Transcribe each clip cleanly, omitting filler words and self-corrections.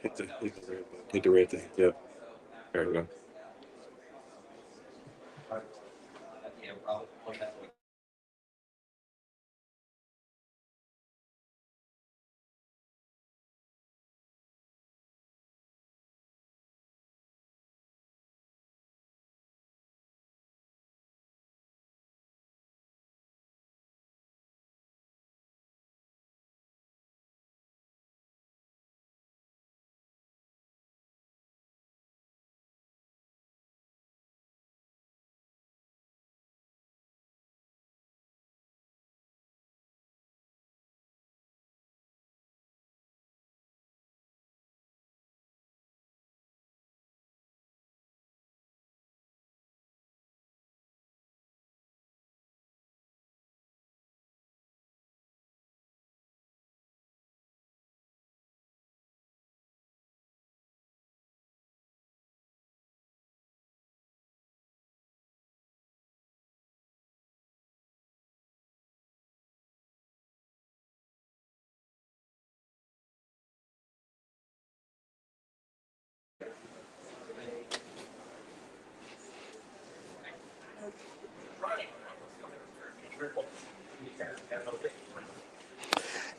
Hit the red thing. Yep. There we go.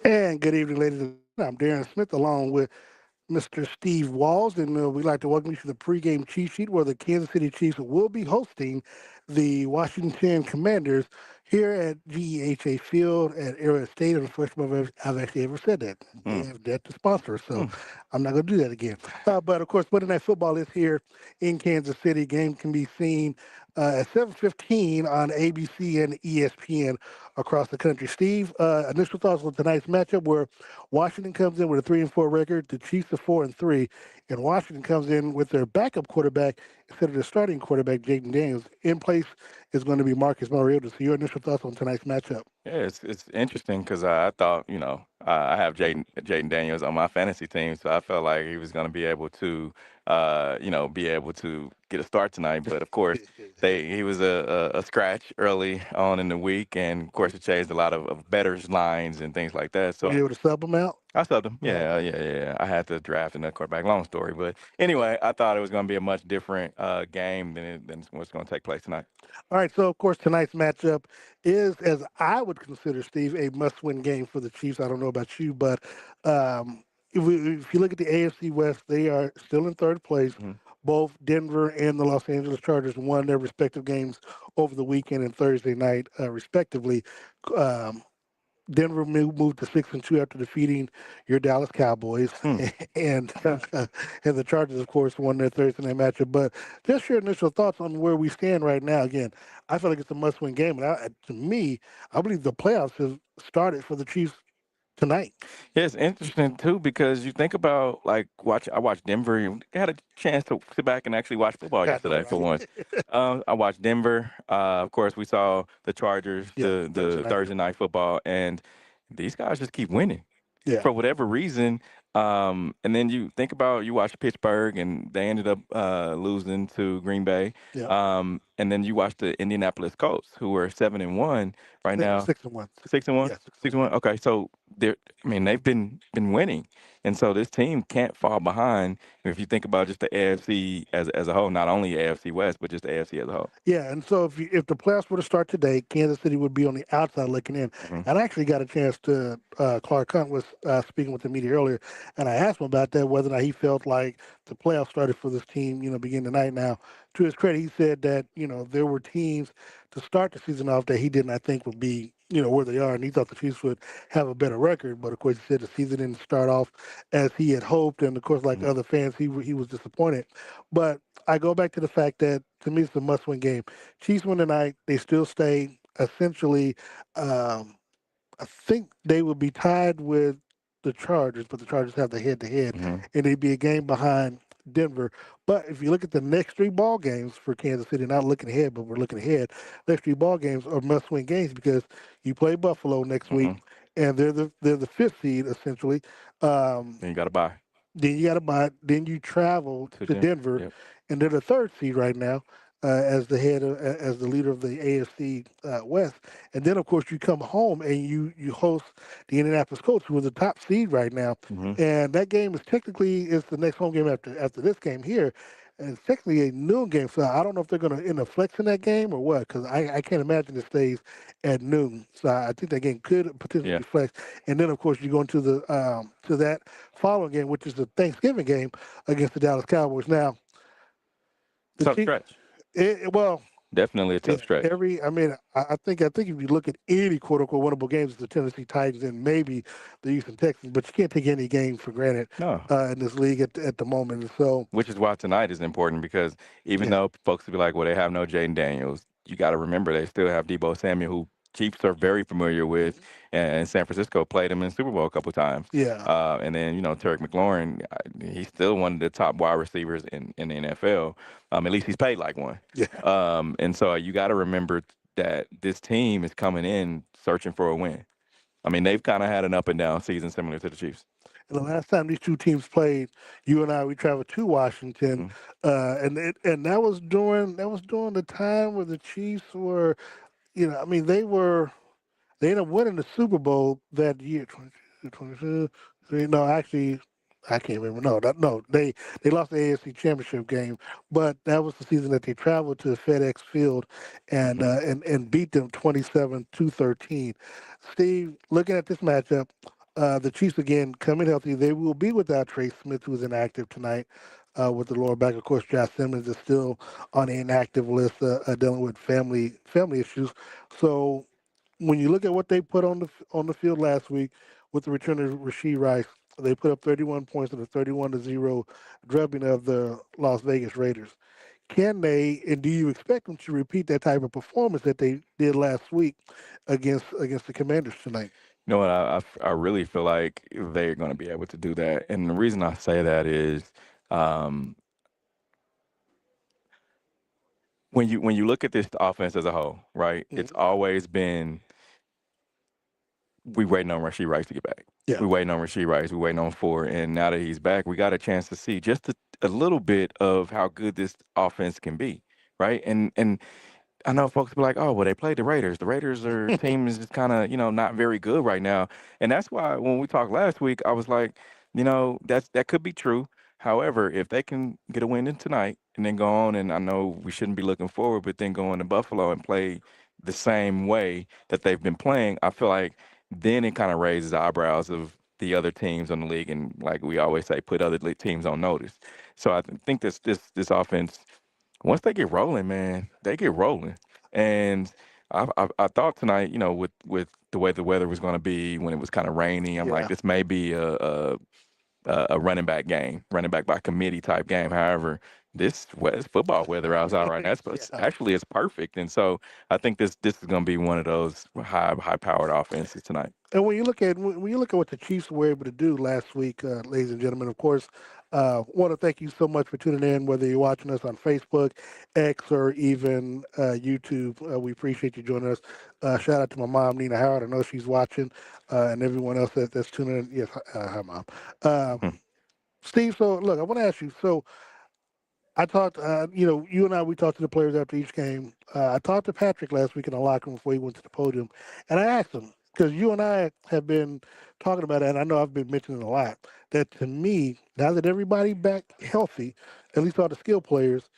And good evening, ladies and gentlemen. I'm Darren Smith along with Mr. Steve Walls, and we'd like to welcome you to the pregame cheat sheet where the Kansas City Chiefs will be hosting the Washington Commanders here at G.E.H.A Field at Arrowhead Stadium. The first time I've actually ever said that. They Mm. have that to sponsor, so Mm. I'm not going to do that again. But of course, Monday Night Football is here in Kansas City. Game can be seen at 7:15 on ABC and ESPN across the country. Steve, initial thoughts on tonight's matchup where Washington comes in with a 3-4 record, the Chiefs are 4-3, and Washington comes in with their backup quarterback instead of the starting quarterback, Jaden Daniels. In place is going to be Marcus Mariota. So your initial thoughts on tonight's matchup? Yeah, it's interesting because I thought, I have Jaden Daniels on my fantasy team, so I felt like he was going to be able to, be able to get a start tonight. But of course, he was a scratch early on in the week, and of course, it changed a lot of betters lines and things like that. Were So you able to sub him out? I subbed him. Oh, Yeah, okay. yeah. I had to draft another quarterback. Long story, but anyway, I thought it was going to be a much different game than what's going to take place tonight. All right, so of course tonight's matchup is, as I would consider, Steve, a must-win game for the Chiefs. I don't know about you, but if you look at the AFC West, they are still in third place. Mhm. Both Denver and the Los Angeles Chargers won their respective games over the weekend and Thursday night, respectively. Um, Denver moved to 6-2 after defeating your Dallas Cowboys, Hmm. and and the Chargers, of course, won their Thursday night matchup. But just your initial thoughts on where we stand right now. Again, I feel like it's a must-win game, and to me, I believe the playoffs have started for the Chiefs tonight. Yeah, it's interesting too because you think about like I watched Denver. I had a chance to sit back and actually watch football I know, yesterday for right? once. I watched Denver. Of course, we saw the Chargers, Yeah, Thursday the night. Thursday night football, and these guys just keep winning Yeah, for whatever reason. And then you think about you watch Pittsburgh, and they ended up losing to Green Bay. yeah. And then you watch the Indianapolis Colts, who are 7-1 right Six, now. 6-1. 6-1, Yeah, 6-1. 6-1. Okay, so they're. I mean, they've been winning, and so this team can't fall behind. If you think about just the AFC as a whole, not only AFC West, but just the AFC as a whole. Yeah, and so if the playoffs were to start today, Kansas City would be on the outside looking in. Hmm. And I actually got a chance to Clark Hunt was speaking with the media earlier, and I asked him about that whether or not he felt like the playoffs started for this team, beginning tonight. Now, to his credit, he said that there were teams to start the season off that he did not think would be where they are, and he thought the Chiefs would have a better record. But of course, he said the season didn't start off as he had hoped, and of course, like other fans, he was disappointed. But I go back to the fact that to me it's a must-win game. Chiefs win tonight. They still stay essentially. Um, I think they would be tied with the Chargers, but the Chargers have the head-to-head, Hmm. and they'd be a game behind Denver. But if you look at the next three ball games for Kansas City, not looking ahead, but we're looking ahead. Next three ball games are must-win games because you play Buffalo next week, Hmm. and they're the fifth seed essentially. Um, Then you got to buy then you got to buy. Then you travel to to Denver. Denver, Yep. and they're the third seed right now. as the as the leader of the AFC West, and then of course you come home and you host the Indianapolis Colts, who are the top seed right now, Hmm. and that game is technically is the next home game after this game here. And it's technically a noon game, so I don't know if they're going to end up flexing that game or what, because I can't imagine it stays at noon. So I think that game could potentially Yeah, be flexed. And then, of course, you go into the to that following game, which is the Thanksgiving game against the Dallas Cowboys. Now, the tough Chiefs, stretch. well, Definitely a yeah, tough stretch. I think if you look at any quote unquote winnable games, it's the Tennessee Titans and maybe the Houston Texans, but you can't take any game for granted No, in this league at the moment. And so, which is why tonight is important because even yeah, though folks will be like, well, they have no Jaden Daniels, you got to remember they still have Debo Samuel, who Chiefs are very familiar with, mhm, and San Francisco played him in the Super Bowl a couple times. yeah, And then, Tarek McLaurin, he's still one of the top wide receivers in the NFL. At least he's paid like one. yeah. And so you got to remember that this team is coming in searching for a win. I mean, they've kind of had an up and down season similar to the Chiefs. And the last time these two teams played, you and I, we traveled to Washington, Mm-hmm. and that was during the time where the Chiefs were, I mean, they ended up winning the Super Bowl that year, 22, 22. No, actually, I can't remember. No, they lost the AFC Championship game, but that was the season that they traveled to FedEx Field and Mm-hmm. beat them 27-13. Steve, looking at this matchup, the Chiefs again coming healthy. They will be without Trey Smith, who is inactive tonight. With the lower back, of course, Josh Simmons is still on the inactive list, dealing with family issues. So when you look at what they put on the field last week with the return of Rasheed Rice, they put up 31 points in a 31-0 drubbing of the Las Vegas Raiders. Can they, and do you expect them to repeat that type of performance that they did last week against the Commanders tonight? You know what? I really feel like they're going to be able to do that, and the reason I say that is um, when you look at this offense as a whole, right? It's Hmm. always been we waiting on Rasheed Rice to get back. Yeah. We waiting on Rasheed Rice. We waiting on Ford, and now that he's back, we got a chance to see just a little bit of how good this offense can be, right? And I know folks be like, "Oh, well, they played the Raiders. The Raiders are team is just kind of not very good right now," and that's why when we talked last week, I was like, that could be true. However, if they can get a win in tonight and then go on, and I know we shouldn't be looking forward, but then go into Buffalo and play the same way that they've been playing, I feel like then it kind of raises the eyebrows of the other teams on the league, and like we always say, put other teams on notice. So I think this offense once they get rolling, man, they get rolling. And I thought tonight, with the way the weather was going to be when it was kind of rainy, I'm like, Yeah. this may be a running back game, running back by committee type game. However, this football weather outside right now, Yeah. actually it's perfect. And so I think this is going to be one of those high powered offenses tonight. And when you look at what the Chiefs were able to do last week, ladies and gentlemen, of course, want to thank you so much for tuning in. Whether you're watching us on Facebook, X, or even YouTube, we appreciate you joining us. Shout out to my mom, Nina Howard. I know she's watching, and everyone else that's tuning in. Yes, hi, mom. Um, Steve, so look, I want to ask you. So I talked, you and I, we talked to the players after each game. I talked to Patrick last week in the locker room before he went to the podium, and I asked him because you and I have been talking about it, and I know I've been mentioning a lot that to me, now that everybody back healthy, at least all the skill players,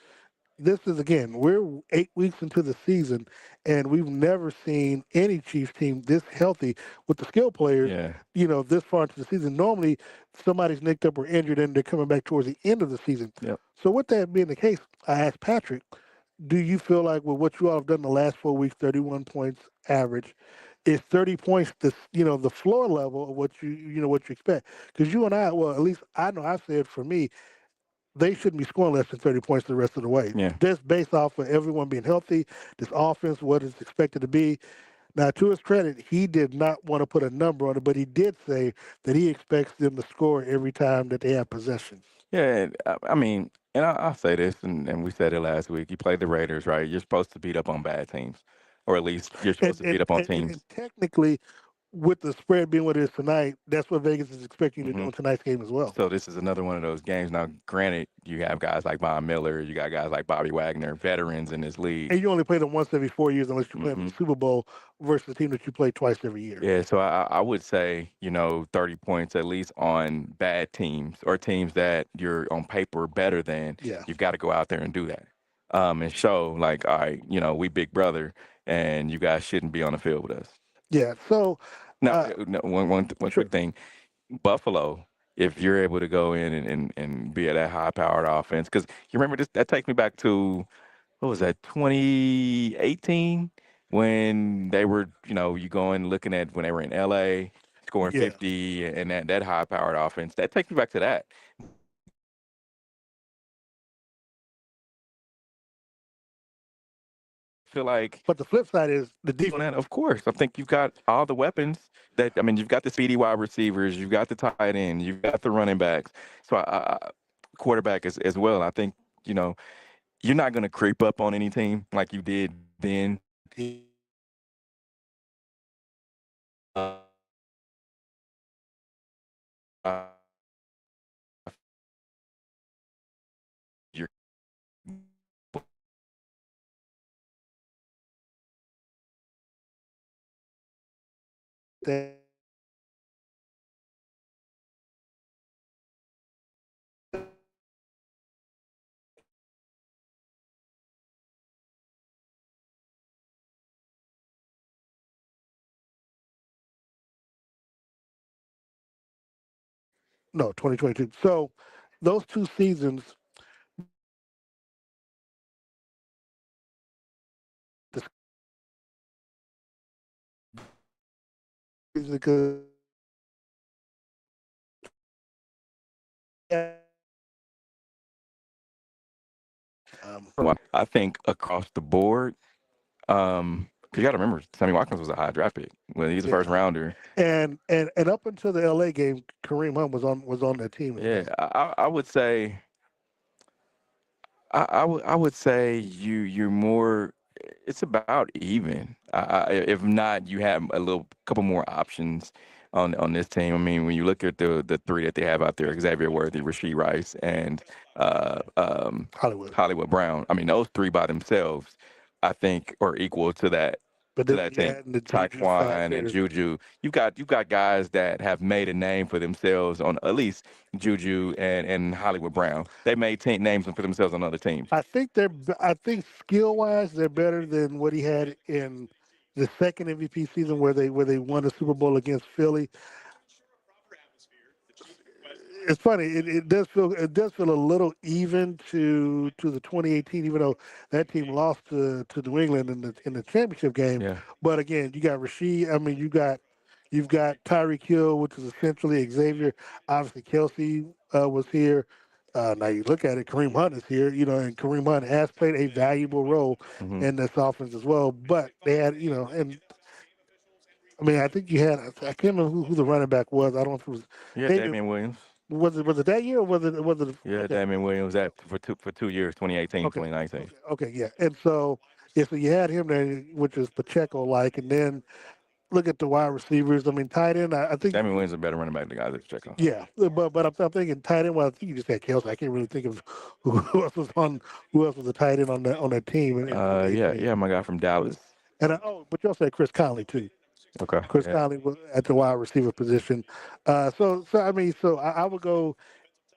this is again, we're 8 weeks into the season, and we've never seen any Chiefs team this healthy with the skill players. Yeah. This far into the season. Normally, somebody's nicked up or injured, and they're coming back towards the end of the season. Yep. So, with that being the case, I asked Patrick, do you feel like with what you all have done the last 4 weeks, 31 points average, is 30 points the floor level of what what you expect? Because you and I, well, at least I know I've said for me, they shouldn't be scoring less than 30 points the rest of the way. Yeah. Just based off of everyone being healthy, this offense, what it's expected to be. Now, to his credit, he did not want to put a number on it, but he did say that he expects them to score every time that they have possession. Yeah, I mean, and I'll say this, and we said it last week. You play the Raiders, right? You're supposed to beat up on bad teams, or at least you're supposed And to beat and, up on and, and teams. and technically, with the spread being what it is tonight, that's what Vegas is expecting you to do Hmm. in tonight's game as well. So this is another one of those games. Now, granted, you have guys like Von Miller, you got guys like Bobby Wagner, veterans in this league. And you only play them once every 4 years unless you play them in Hmm. the Super Bowl versus a team that you play twice every year. Yeah, so I would say, 30 points at least on bad teams or teams that you're on paper better than. Yeah. You've got to go out there and do that, and show like, all right, we big brother, and you guys shouldn't be on the field with us. Yeah. So, Now, uh, one sure. quick thing, Buffalo. If you're able to go in and be at that high powered offense, because you remember this, that takes me back to what was that 2018 when they were you going looking at when they were in LA scoring Yeah. 50 and that high powered offense that takes me back to that. But I feel like But the flip side is the on that, defense. of course. I think you've got all the weapons that I mean you've got the speedy wide receivers, you've got the tight end, you've got the running backs, so quarterback as well. I think you know you're not going to creep up on any team like you did then. You're That no 2022. So those two seasons, because I think across the board, 'cause you got to remember, Sammy Watkins was a high draft pick. Well, he's a yeah, first rounder. and up until the LA game, Kareem Hunt was on that team as Yeah, well. I would say I would say you're more. It's about even. If not, you have a little couple more options on this team. I mean, when you look at the three that they have out there, Xavier Worthy, Rasheed Rice, and uh, um, Hollywood. Hollywood Brown. I mean, those three by themselves, I think, are equal to that But to then when that you team. add in the Juju Taekwon and factor, Juju. You got guys that have made a name for themselves on at least Juju and Hollywood Brown. They made names for themselves on other teams. I think skill wise they're better than what he had in the second MVP season where they won the Super Bowl against Philly. It's funny. It does feel a little even to the 2018, even though that team lost to New England in the championship game. Yeah. But again, you got Rasheed. I mean, you've got Tyreek Hill, which is essentially Xavier. Obviously, Kelsey was here. Now you look at it, Kareem Hunt is here. And Kareem Hunt has played a valuable role Hmm. in this offense as well. But they had, and I mean, I think you had. I can't remember who the running back was. I don't know if it was Yeah, David. Damian Williams. Was it that year or was it Yeah, okay? Damian Williams that for 2 years, 2018, Okay, 2019. okay, yeah. And so yeah, so you had him there, which is Pacheco like, and then look at the wide receivers. I mean, tight end. I think Damian Williams is a better running back than guys at Pacheco. yeah, but I'm thinking tight end. Well, I think you just had Kelsey. I can't really think of who else was on who else was a tight end on that team in Yeah, 2018. yeah, my guy from Dallas. But you also had Chris Conley too. Okay, Chris yeah. Conley was at the wide receiver position. So I mean, so I would go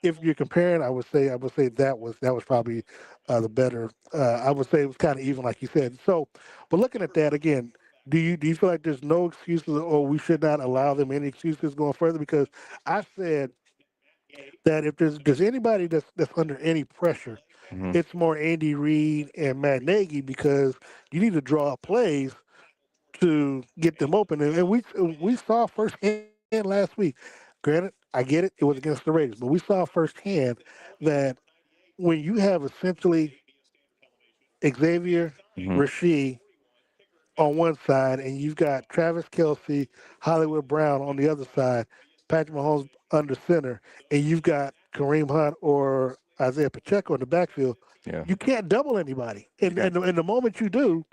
if you're comparing. I would say that was probably the better. I would say it was kind of even, like you said. So, but looking at that again, do you feel like there's no excuses, or we should not allow them any excuses going further? Because I said that if there's anybody that's under any pressure, Hmm. it's more Andy Reid and Matt Nagy, because you need to draw up plays to get them open. And we saw firsthand last week. Granted, I get it; it was against the Raiders, but we saw firsthand that when you have essentially Xavier, Hmm. Rasheed on one side, and you've got Travis Kelsey, Hollywood Brown on the other side, Patrick Mahomes under center, and you've got Kareem Hunt or Isaiah Pacheco in the backfield, Yeah, you can't double anybody. you And got and the moment you do,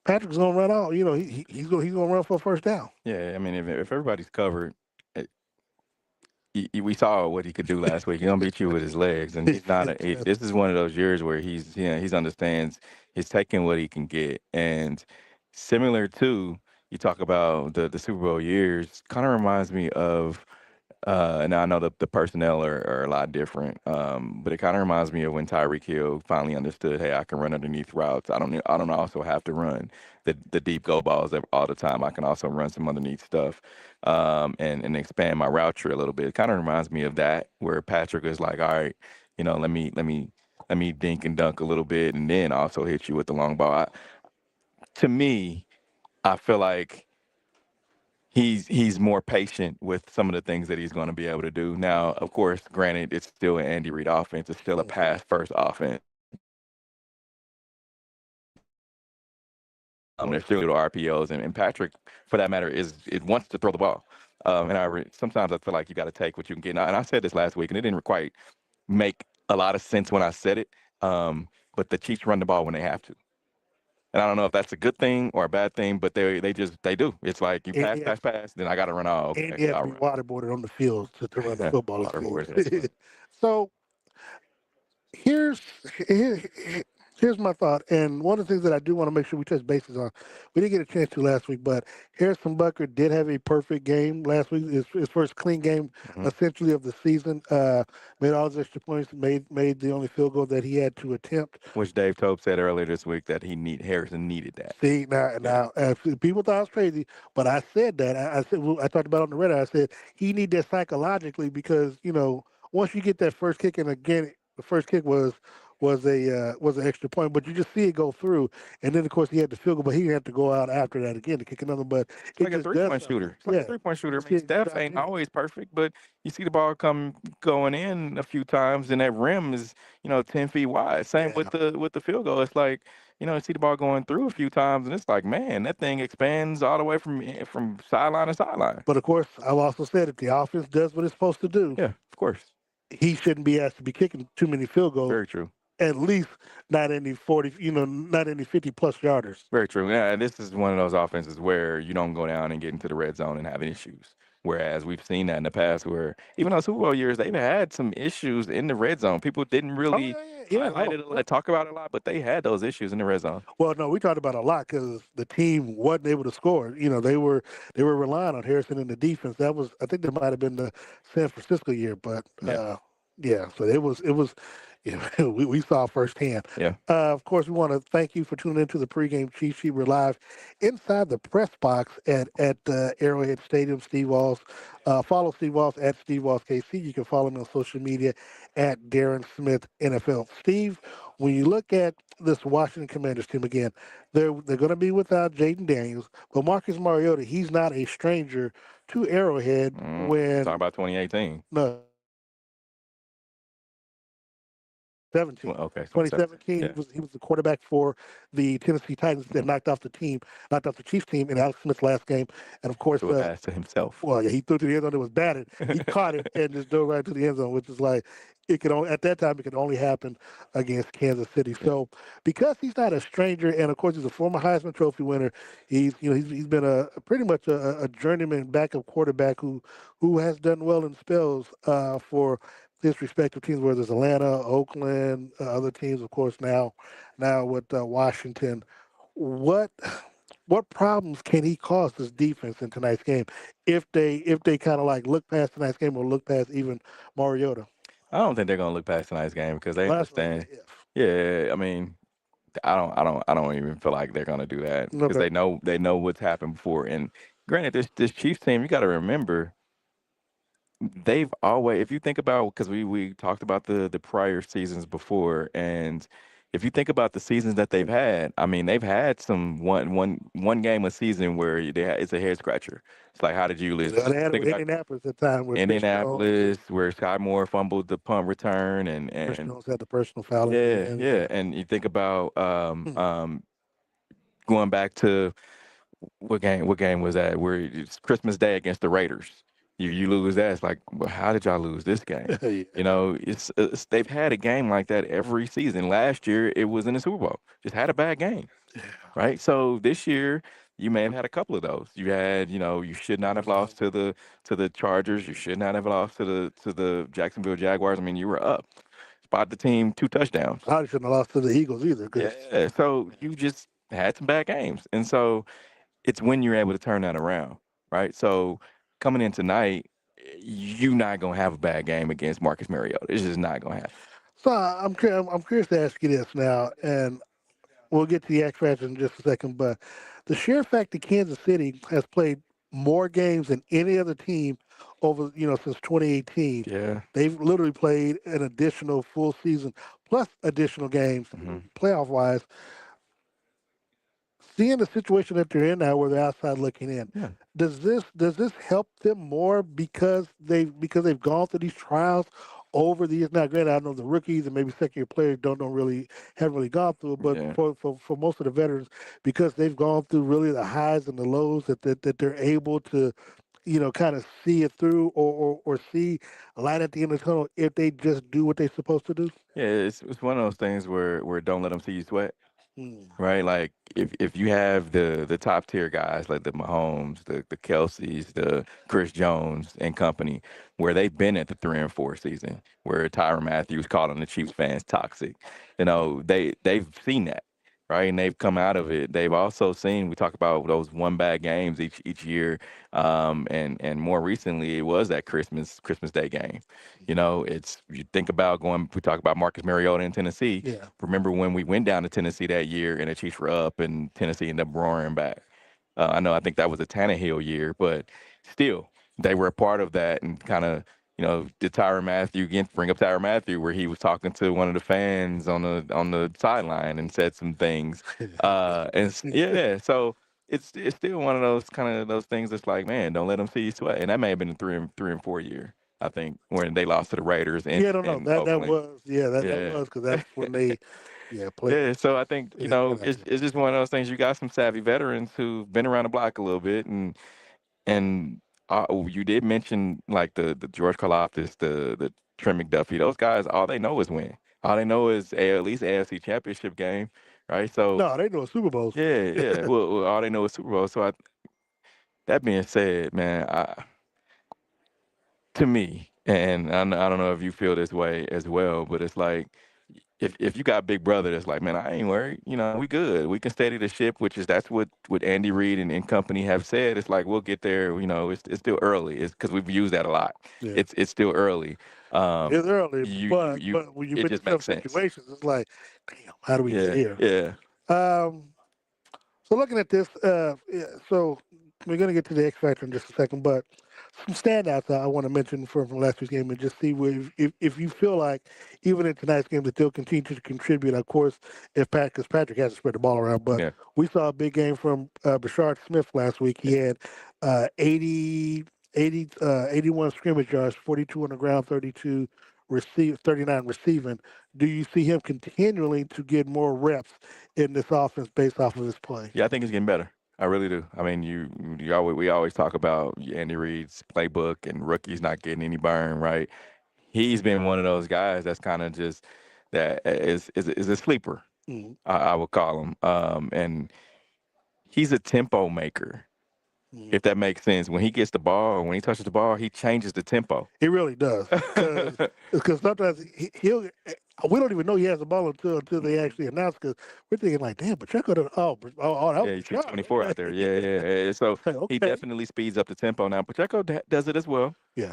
Patrick's gonna run out. You know, he's gonna run for a first down. Yeah, I mean, if everybody's covered, eh, we saw what he could do last week. He's gonna beat you with his legs, and he's not. This is one of those years where he's understands. He's taking what he can get, and similar to you talk about the Super Bowl years, kind of reminds me of. And I know the personnel are a lot different, but it kind of reminds me of when Tyreek Hill finally understood, hey, I can run underneath routes. I don't also have to run the deep go balls all the time. I can also run some underneath stuff, and expand my route tree a little bit. It kind of reminds me of that, where Patrick is like, all right, let me dink and dunk a little bit, and then also hit you with the long ball. To me, I feel like he's more patient with some of the things that he's going to be able to do. Now, of course, granted, it's still an Andy Reid offense. It's still a Mhm. pass first offense. Oh There's yeah. still little RPOs, and Patrick, for that matter, is it wants to throw the ball. Sometimes I feel like you got to take what you can get. And I said this last week, and it didn't quite make a lot of sense when I said it. But the Chiefs run the ball when they have to. And I don't know if that's a good thing or a bad thing, but they do. It's like you And pass, he has pass, pass, then I got to run. Oh, and okay, he has to I'll be run. waterboarded on the field to run the football. It seems. Waterboard, yes, sir. So here's here, here's my thought, and one of the things that I do want to make sure we touch bases on. We didn't get a chance to last week, but Harrison Bucker did have a perfect game last week. His first clean game, Hmm. essentially of the season. Made all his extra points. Made the only field goal that he had to attempt. Which Dave Tope said earlier this week that Harrison needed that. See now, Yeah. people thought I was crazy, but I said that. I said I talked about it on the Reddit. I said he need that psychologically because once you get that first kick, and again the first kick was an extra point, but you just see it go through, and then of course he had the field goal, but he didn't have to go out after that again to kick another. But It's it like a just three does point something. shooter. It's like a Yeah, 3 point shooter. I you mean, see it Steph drop ain't in. always perfect, but you see the ball come going in a few times, and that rim is 10 feet wide. Same Yeah, with the field goal. It's like you see the ball going through a few times, and it's like, man, that thing expands all the way from sideline to sideline. but of course I've also said if the offense does what it's supposed to do, Yeah, of course. he shouldn't be asked to be kicking too many field goals, Very true. at least not any 40, not any 50 plus yarders. Very true. Yeah, and this is one of those offenses where you don't go down and get into the red zone and have issues. Whereas we've seen that in the past, where even those Super Bowl years, they've had some issues in the red zone. People didn't Oh really yeah, yeah, yeah. highlight Oh, it a lot, talk about it a lot, but they had those issues in the red zone. well, no, we talked about it a lot because the team wasn't able to score. They were relying on Harrison in the defense. That was, I think, that might have been the San Francisco year, but Yeah, yeah. So it was. Yeah, we saw firsthand. yeah. Of course, we want to thank you for tuning into the pregame cheat sheet. We're live inside the press box at Arrowhead Stadium. Steve Walls. Follow Steve Walls at Steve Walls KC. You can follow me on social media at Darren Smith NFL. Steve, when you look at this Washington Commanders team again, they're going to be without Jaden Daniels, but Marcus Mariota, he's not a stranger to Arrowhead. Talk When about 2018. no 17. Okay, 2017. 2017, Yeah, he was the quarterback for the Tennessee Titans that hmm. knocked off the Chiefs team in Alex Smith's last game, and of course, Threw a pass to himself. well, yeah, he threw to the end zone. It was batted. He caught it and just dove right to the end zone, which is like it could only at that time it could only happen against Kansas City. Yeah. So because he's not a stranger, and of course he's a former Heisman Trophy winner, he's been a pretty much a journeyman backup quarterback who has done well in spells for his respective teams, whether it's Atlanta, Oakland, other teams, of course now with Washington. What what problems can he cause this defense in tonight's game if they kind of like look past tonight's game or look past even Mariota? I don't think they're gonna look past tonight's game because they Well, that's what I said. understand. If Yeah, I mean, I don't even feel like they're gonna do that because okay, they know what's happened before. And granted, this Chiefs team, you got to remember, they've always, if you think about, because we talked about the prior seasons before, and if you think about the seasons that they've had, I mean, they've had some one game a season where it's a head scratcher. It's like, how did you lose? they had it Think with about Indianapolis at the time with Chris Jones Indianapolis, and where Sky Moore fumbled the punt return, Chris and Jones had the personal foul at the yeah, end. yeah, Yeah. and you think about Hmm. going back to what game was that? Where it's Christmas Day against the Raiders. You lose that. It's like, well, how did y'all lose this game? Yeah. It's they've had a game like that every season. Last year it was in the Super Bowl. Just had a bad game. Yeah. right? So this year you may have had a couple of those. You had, you should not have lost to the Chargers. You should not have lost to the Jacksonville Jaguars. I mean, you were up, spot the team 2 touchdowns. Probably shouldn't have lost to the Eagles either, because Yeah. So you just had some bad games, and so it's when you're able to turn that around, right? So coming in tonight, you're not gonna have a bad game against Marcus Mariota. It's just not gonna happen. so I'm curious to ask you this now, and we'll get to the X Factor in just a second. But the sheer fact that Kansas City has played more games than any other team over since 2018, Yeah. they've literally played an additional full season plus additional games, Hmm. playoff wise. Seeing the situation that they're in now, where they're outside looking in, Yeah. does this help them more because they've gone through these trials over the years? Now, granted, I know the rookies and maybe second year players don't really haven't really gone through it, but Yeah. for most of the veterans, because they've gone through really the highs and the lows, that they're able to kind of see it through, or see a light at the end of the tunnel if they just do what they're supposed to do. Yeah. It's one of those things where don't let them see you sweat. Mm. Right? Like if you have the top tier guys like the Mahomes, the Kelseys, the Chris Jones and company, where they've been at the 3 and 4 season, where Tyrann Matthews calling the Chiefs fans toxic, they've seen that. Right, and they've come out of it. They've also seen. We talk about those one bad games each year, and more recently it was that Christmas Day game. It's you think about going. We talk about Marcus Mariota in Tennessee. Yeah. Remember when we went down to Tennessee that year and the Chiefs were up and Tennessee ended up roaring back? I think that was a Tannehill year, but still, they were a part of that and kind of, did Tyrann Matthew again bring up Tyrann Matthew where he was talking to one of the fans on the sideline and said some things. Yeah, so it's still one of those kind of those things that's like, man, don't let them see you sweat. And that may have been a 3 and 4 year, I think, when they lost to the Raiders in, Yeah, no, no, in that Oakland. was, yeah, that Yeah. was, because that's when they, yeah, played. Yeah, so I think, I got you. it's just one of those things. You got some savvy veterans who've been around the block a little bit, and you did mention like the George Karlaftis, the Trent McDuffie. Those guys, all they know is win. All they know is at least AFC Championship game, right? So No, they know Super Bowls. yeah, yeah. Well, all they know is Super Bowl. So that being said, man, to me, and I don't know if you feel this way as well, but it's like if you got a big brother that's like, man, I ain't worried, we good. We can steady the ship, which is that's what Andy Reid and company have said. It's like we'll get there, it's still early. It's because we've used that a lot. Yeah, It's still early. it's early, You but when you it put just yourself makes in sense. situations, it's like, damn, how do we get Yeah, here? yeah, Um, So looking at this, yeah, so we're going to get to the X Factor in just a second, but some standouts I want to mention from last week's game, and just see if you feel like even in tonight's game that they'll continue to contribute. Of course, if because Patrick hasn't spread the ball around, but yeah, we saw a big game from Bashard Smith last week. He had 80, 81 scrimmage yards, 42 on the ground, 39 receiving. Do you see him continuing to get more reps in this offense based off of his play? yeah. I think it's getting better. I really do. I mean, we always talk about Andy Reid's playbook and rookies not getting any burn, right? He's been one of those guys that's kind of just that is a sleeper. Mhm. I would call him. And he's a tempo maker, Mhm. if that makes sense. When he gets the ball, when he touches the ball, he changes the tempo. He really does, because sometimes he'll. We don't even know he has the ball until they Mhm. actually announce. Because we're thinking like, damn, Pacheco, oh, that was Yeah, you see Bashard. 24 out there. Yeah, Okay, yeah, yeah. So like, he okay, definitely speeds up the tempo. Now Pacheco does it as well, yeah,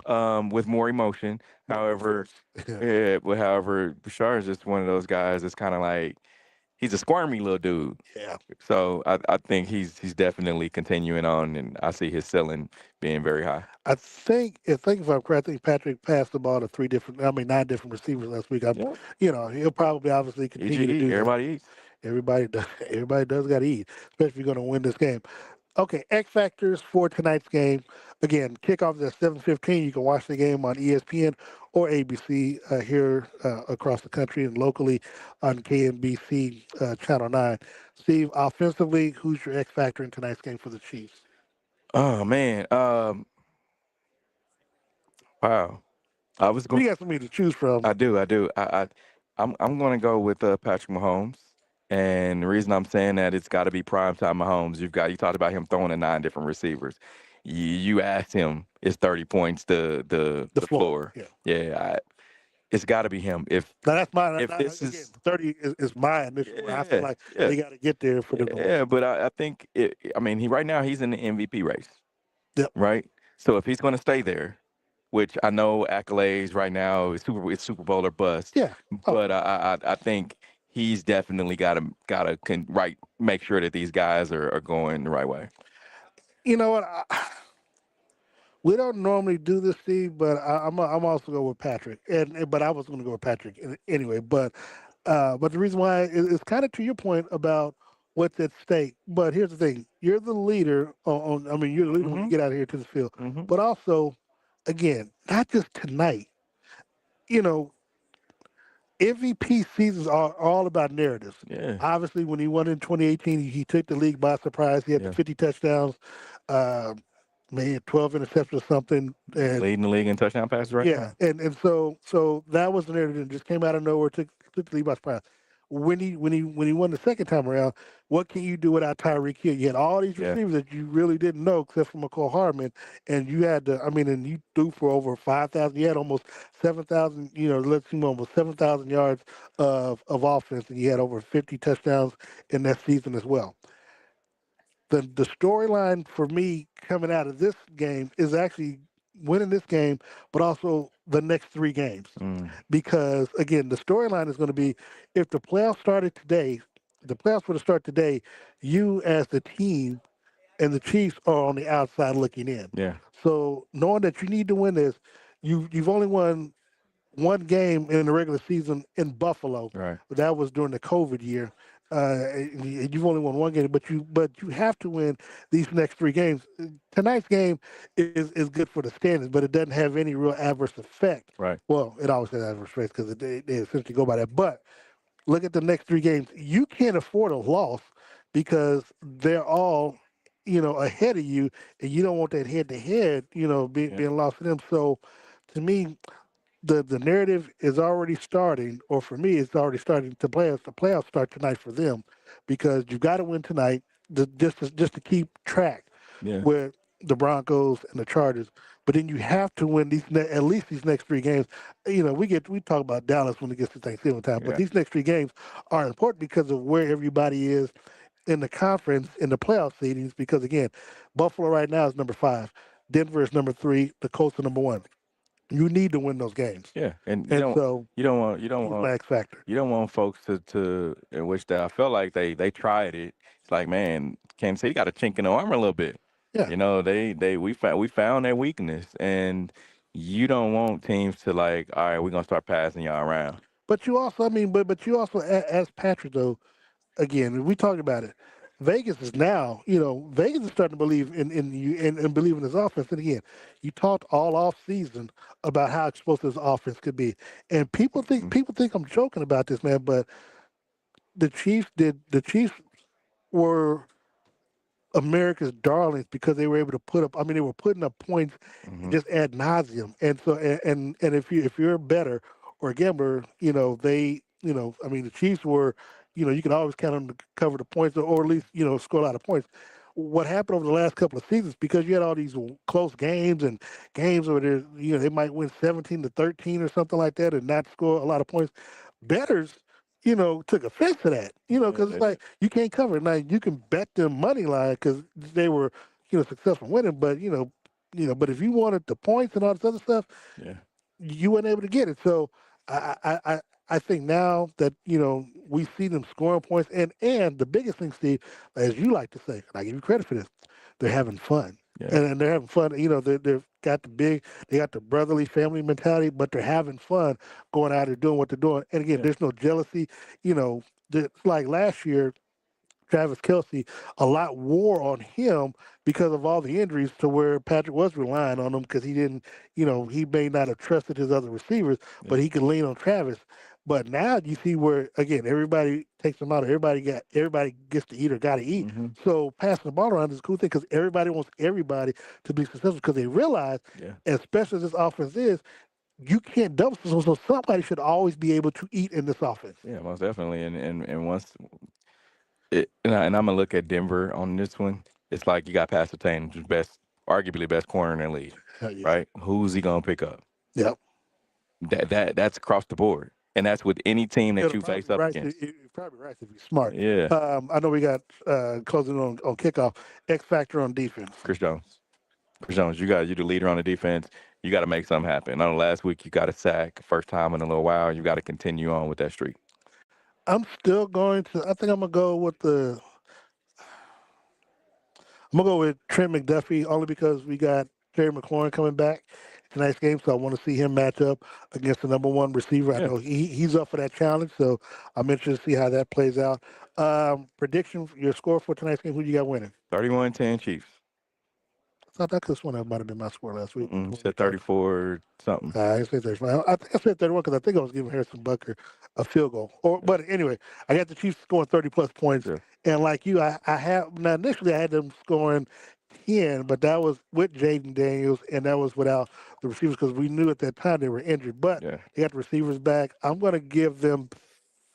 with more emotion. more However, force. Yeah, Bashar is just one of those guys that's kind of like he's a squirmy little dude. yeah. So I think he's definitely continuing on, and I see his ceiling being very high. I think if I'm correct, I think Patrick passed the ball to 9 different receivers last week. Yep. He'll probably obviously continue to EGE, do that. everybody eats. Everybody does. Everybody does got to eat, especially if you're going to win this game. Okay, X factors for tonight's game. Again, kickoff is at 7:15. You can watch the game on ESPN or ABC here across the country and locally on KNBC Channel 9. Steve, offensively, who's your X factor in tonight's game for the Chiefs? Oh man, wow. I was going. You got somebody to choose from. I do. I'm going to go with Patrick Mahomes. And the reason I'm saying that it's got to be primetime Mahomes. You talked about him throwing to 9 different receivers. You asked him, is 30 points The the floor, floor? yeah. Yeah, it's got to be him. Now that's my If this again. is 30 is my initial. Where I feel yeah like yeah they got to get there for them to win. yeah, but I think I mean he right now he's in the MVP race, Yep. right? So if he's going to stay there, which I know accolades right now is it's Super Bowl or bust, Yeah. Oh, but I think he's definitely right make sure that these guys are going the right way. you know what? We don't normally do this, Steve, but I'm also going with Patrick, but I was going to go with Patrick anyway. But the reason why is kind of to your point about what's at stake. But here's the thing: you're the leader I mean, you're the leader when you Mm-hmm. get out here to the field. Mm-hmm. But also, again, not just tonight. You know, MVP seasons are all about narratives. Yeah. Obviously, when he won in 2018, he took the league by surprise. He had the Yeah. 50 touchdowns, uh, maybe 12 interceptions or something, and Leading the league in touchdown passes right yeah, now. and so that was the narrative that just came out of nowhere, took the lead by surprise. When he won the second time around, what can you do without Tyreek Hill? You had all these Yeah. receivers that you really didn't know, except for McCall Hardman, and you had to. I mean, and you threw for over 5,000. You had almost 7,000. Let's see, almost 7,000 yards of offense, and you had over 50 touchdowns in that season as well. The storyline for me coming out of this game is actually winning this game, but also the next three games. Mm. Because again, the storyline is going to be if the playoffs started today, the playoffs were to start today, you as the team and the Chiefs are on the outside looking in. Yeah. So knowing that you need to win this, you've only won one game in the regular season in Buffalo. Right. That was during the COVID year. You've only won one game, but you have to win these next three games. Tonight's game is good for the standings, but it doesn't have any real adverse effect. Right. Well, it always has adverse effects because they essentially go by that. But look at the next three games. You can't afford a loss because they're all ahead of you, and you don't want that head to head Yeah. being lost to them. So to me, the narrative is already starting, or for me, it's already starting to play. The playoffs start tonight for them because you've got to win tonight just to keep track Yeah. with the Broncos and the Chargers. But then you have to win at least these next three games. We talk about Dallas when it gets to Thanksgiving time, but Yeah. these next three games are important because of where everybody is in the conference in the playoff seedings. Because again, Buffalo right now is number 5, Denver is number 3, the Colts are number 1. You need to win those games. Yeah. And And so he's my X factor. you don't want folks to in which that I felt like they tried it. It's like, man, Kansas City got a chink in the armor a little bit. Yeah. You know, we found their weakness, and you don't want teams to like, all right, we're gonna start passing y'all around. But you also, I mean, but you also, as Patrick though, again, we talked about it. Vegas is now, Vegas is starting to believe in you and believe in his offense. And again, you talked all off season about how explosive his offense could be, and Mm. people think I'm joking about this, man. But the Chiefs were America's darlings because they were able to put up. I mean, they were putting up points Mm-hmm. just ad nauseum. And so, and if you're a better or a gambler, I mean, the Chiefs were, you can always count on them to cover the points or at least score a lot of points. What happened over the last couple of seasons because you had all these close games and games where they might win 17-13 or something like that and not score a lot of points. Betters took offense to that, Yeah, because it's they did. like you can't cover it. Now you can bet them money line because they were, successful winning, but but if you wanted the points and all this other stuff, Yeah. you weren't able to get it. So I think now that we see them scoring points, and the biggest thing, Steve, as you like to say, and I give you credit for this, they're having fun. Yeah. And they're having fun. They got the brotherly family mentality, but they're having fun going out and doing what they're doing. And again, Yeah. there's no jealousy. It's like last year Travis Kelsey, a lot wore on him because of all the injuries to where Patrick was relying on him because he didn't, he may not have trusted his other receivers, Yeah. but he could lean on Travis. But now you see where again everybody takes them out. Everybody gets to eat or got to eat. Mm-hmm. So passing the ball around is a cool thing because everybody wants everybody to be successful because they realize, Yeah. especially as this offense is, you can't double. So somebody should always be able to eat in this offense. Yeah, most definitely. And once And I'm gonna look at Denver on this one. It's like you got Pastor Tane, who's best, arguably best corner in the league, Yeah. right? Who's he gonna pick up? Yep. That's across the board, and that's with any team that It'll you probably face be up right. against. It'll probably be right if you're smart. Yeah, I know we got closing on kickoff. X factor on defense. Chris Jones. Chris Jones, you the leader on the defense. You got to make something happen. I know last week you got a sack, first time in a little while. You got to continue on with that streak. I'm still going to. I think I'm gonna go with the. I'm gonna go with Trent McDuffie only because we got Terry McLaurin coming back tonight's game, so I want to see him match up against the number one receiver. I Yeah, know he's up for that challenge, so I'm interested to see how that plays out. Prediction, your score for tonight's game? Who you got winning? 31-10 Chiefs. I thought that could one that might have been my score last week. You said 34 something. I said 35. I think I said 31 because I think I was giving Harrison Butker a field goal. Yeah, But anyway, I got the Chiefs scoring 30 plus points. yeah, And like you, I have now initially I had them scoring 10, but that was with Jaden Daniels and that was without the receivers because we knew at that time they were injured. But yeah. they got the receivers back. I'm gonna give them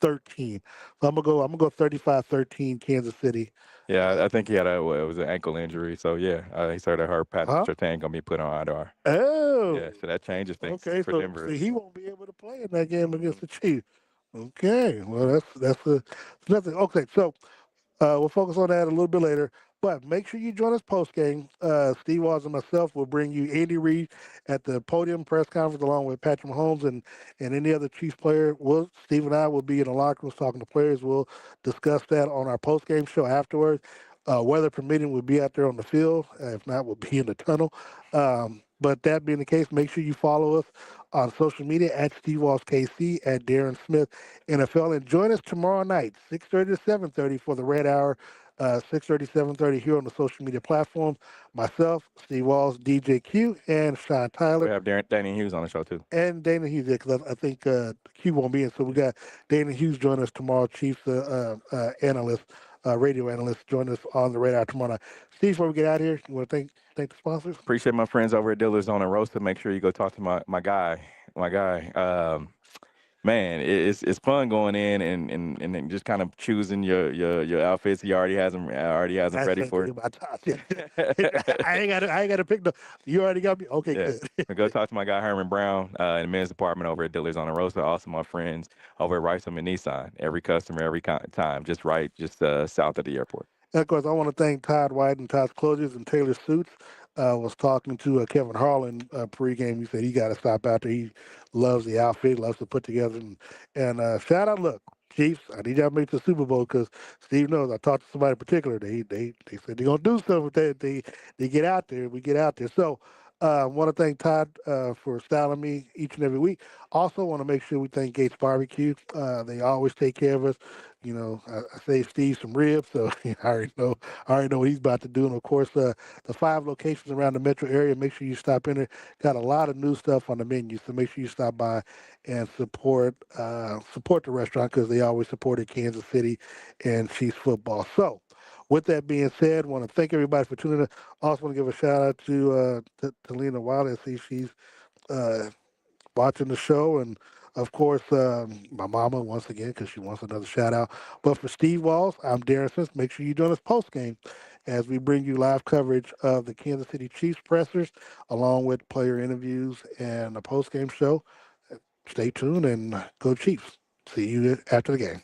13. So I'm gonna go 35-13 Kansas City. Yeah, Uh, I think he had it was an ankle injury. So yeah, he started hurt. Pat huh? Surtain gonna be put on IR. Yeah, Oh, so that changes things okay. for So Denver. see, he won't be able to play in that game against Mm-mm. the Chiefs. Okay, well that's nothing. Okay, so we'll focus on that a little bit later. But make sure you join us post game. Steve Walls and myself will bring you Andy Reid at the podium press conference along with Patrick Mahomes and any other Chiefs player. Steve and I will be in the locker rooms talking to players. We'll discuss that on our post game show afterwards. Weather permitting, we'll be out there on the field. If not, we'll be in the tunnel. But that being the case, make sure you follow us on social media at Steve Walls KC, at Darren Smith NFL, and join us tomorrow night, 6:30 to 7:30 for the Red Hour. 6:30, 7:30 here on the social media platforms. Myself, Steve Walls, DJ Q, and Sean We Tyler, have Danny Hughes on the show too. and Dana Hughes because I think Q won't be in. So we got Dana Hughes joining us tomorrow, Chiefs analyst, radio analyst, join us on the Red Hour tomorrow night. Steve, before we get out of here, you want to thank the sponsors? Appreciate my friends over at Dillard's on the Roaster. Make sure you go talk to my guy. Man, it's fun going in and then just kind of choosing your outfits. He already has them I ready said to for. him, I ain't got to pick the. You already got me. Okay, Yeah. good. And go talk to my guy Herman Brown in the men's department over at Dillard's on the Roaster. Also, my friends over at Rice and Nissan. Every customer, every time, just south of the airport. And of course, I want to thank Todd White and Todd's Closures and Taylor Suits. Was talking to Kevin Harlan pregame. He said he got to stop out there. He loves the outfit, loves to put together. And shout out, look, Chiefs, I need y'all to make the Super Bowl because Steve knows I talked to somebody in particular. They said they're going to do something if they get out there. We get out there. So I want to thank Todd for styling me each and every week. Also, want to make sure we thank Gates Barbecue. They always take care of us. You know, I saved Steve some ribs, so I already know what he's about to do. And of course, the 5 locations around the metro area. Make sure you stop in there. Got a lot of new stuff on the menu, so make sure you stop by and support the restaurant because they always supported Kansas City and Chiefs football. So, with that being said, want to thank everybody for tuning in. Also, want to give a shout out to Lena Wilder. I see she's uh, watching the show, and of course, my mama once again because she wants another shout out. But for Steve Walls, I'm Darren Smith. Make sure you join us post game as we bring you live coverage of the Kansas City Chiefs pressers, along with player interviews and a post game show. Stay tuned and go Chiefs. See you after the game.